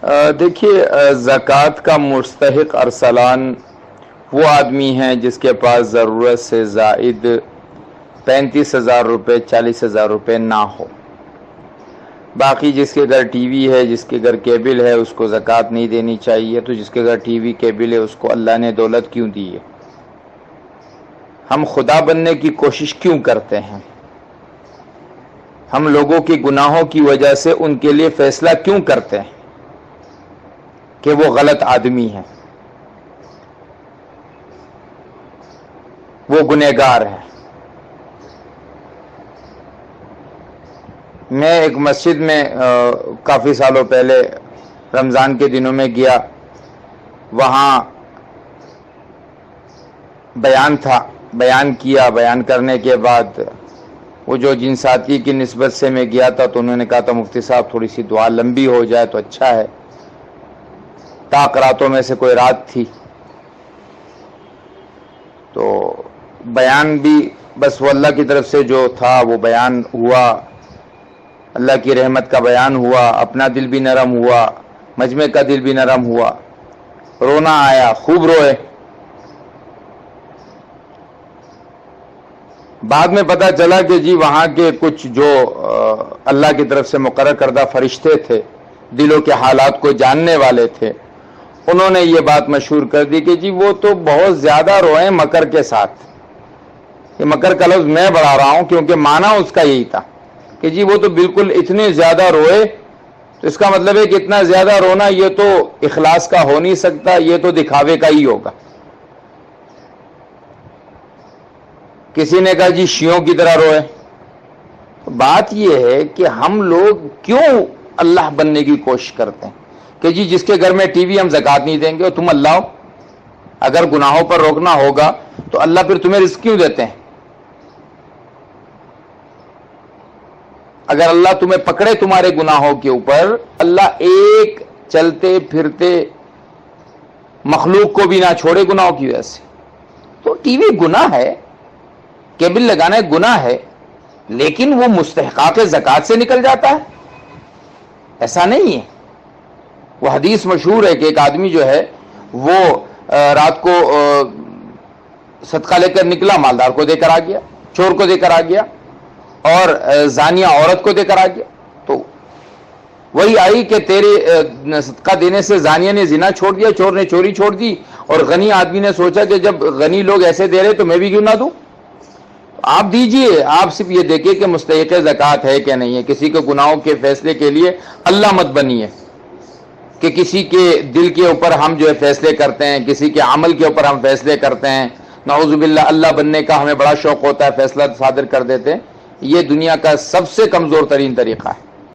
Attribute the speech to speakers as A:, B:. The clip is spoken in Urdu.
A: دیکھیے، زکوٰۃ کا مستحق ارسلان وہ آدمی ہیں جس کے پاس ضرورت سے زائد 35,000 روپے 40,000 روپے نہ ہو۔ باقی جس کے گھر ٹی وی ہے، جس کے گھر کیبل ہے، اس کو زکوٰۃ نہیں دینی چاہیے۔ تو جس کے گھر ٹی وی کیبل ہے اس کو اللہ نے دولت کیوں دی ہے؟ ہم خدا بننے کی کوشش کیوں کرتے ہیں؟ ہم لوگوں کے گناہوں کی وجہ سے ان کے لیے فیصلہ کیوں کرتے ہیں کہ وہ غلط آدمی ہیں، وہ گنہگار ہیں؟ میں ایک مسجد میں کافی سالوں پہلے رمضان کے دنوں میں گیا، وہاں بیان تھا، بیان کیا۔ بیان کرنے کے بعد وہ جو جن ساتھی کی نسبت سے میں گیا تھا تو انہوں نے کہا تھا مفتی صاحب تھوڑی سی دعا لمبی ہو جائے تو اچھا ہے۔ طاق راتوں میں سے کوئی رات تھی، تو بیان بھی بس وہ اللہ کی طرف سے جو تھا وہ بیان ہوا، اللہ کی رحمت کا بیان ہوا، اپنا دل بھی نرم ہوا، مجمع کا دل بھی نرم ہوا، رونا آیا، خوب روئے۔ بعد میں پتہ چلا کہ جی وہاں کے کچھ جو اللہ کی طرف سے مقرر کردہ فرشتے تھے، دلوں کے حالات کو جاننے والے تھے، انہوں نے یہ بات مشہور کر دی کہ جی وہ تو بہت زیادہ روئے مکر کے ساتھ۔ یہ مکر کا لفظ میں بڑھا رہا ہوں کیونکہ معنی اس کا یہی تھا کہ جی وہ تو بالکل اتنے زیادہ روئے، تو اس کا مطلب ہے کہ اتنا زیادہ رونا یہ تو اخلاص کا ہو نہیں سکتا، یہ تو دکھاوے کا ہی ہوگا۔ کسی نے کہا جی شیعوں کی طرح روئے۔ بات یہ ہے کہ ہم لوگ کیوں اللہ بننے کی کوشش کرتے ہیں کہ جی جس کے گھر میں ٹی وی ہم زکوٰۃ نہیں دیں گے، اور تم اللہ ہو، اگر گناہوں پر روکنا ہوگا تو اللہ پھر تمہیں رزق کیوں دیتے ہیں؟ اگر اللہ تمہیں پکڑے تمہارے گناہوں کے اوپر، اللہ ایک چلتے پھرتے مخلوق کو بھی نہ چھوڑے گناہوں کی وجہ سے۔ تو ٹی وی گناہ ہے، کیبل لگانا گناہ ہے، لیکن وہ مستحقات زکوٰۃ سے نکل جاتا ہے؟ ایسا نہیں ہے۔ وہ حدیث مشہور ہے کہ ایک آدمی جو ہے وہ رات کو صدقہ لے کر نکلا، مالدار کو دے کر آ گیا، چور کو دے کر آ گیا، اور زانیہ عورت کو دے کر آ گیا۔ تو وہی آئی کہ تیرے صدقہ دینے سے زانیہ نے زنا چھوڑ دیا، چور نے چوری چھوڑ دی، اور غنی آدمی نے سوچا کہ جب غنی لوگ ایسے دے رہے تو میں بھی کیوں نہ دوں۔ آپ دیجئے، آپ صرف یہ دیکھیں کہ مستحق زکوٰۃ ہے کہ نہیں ہے۔ کسی کے گناہوں کے فیصلے کے لیے اللہ مت بنیے کہ کسی کے دل کے اوپر ہم جو ہے فیصلے کرتے ہیں، کسی کے عمل کے اوپر ہم فیصلے کرتے ہیں۔ نعوذ باللہ، اللہ بننے کا ہمیں بڑا شوق ہوتا ہے، فیصلہ صادر کر دیتے ہیں۔ یہ دنیا کا سب سے کمزور ترین طریقہ ہے۔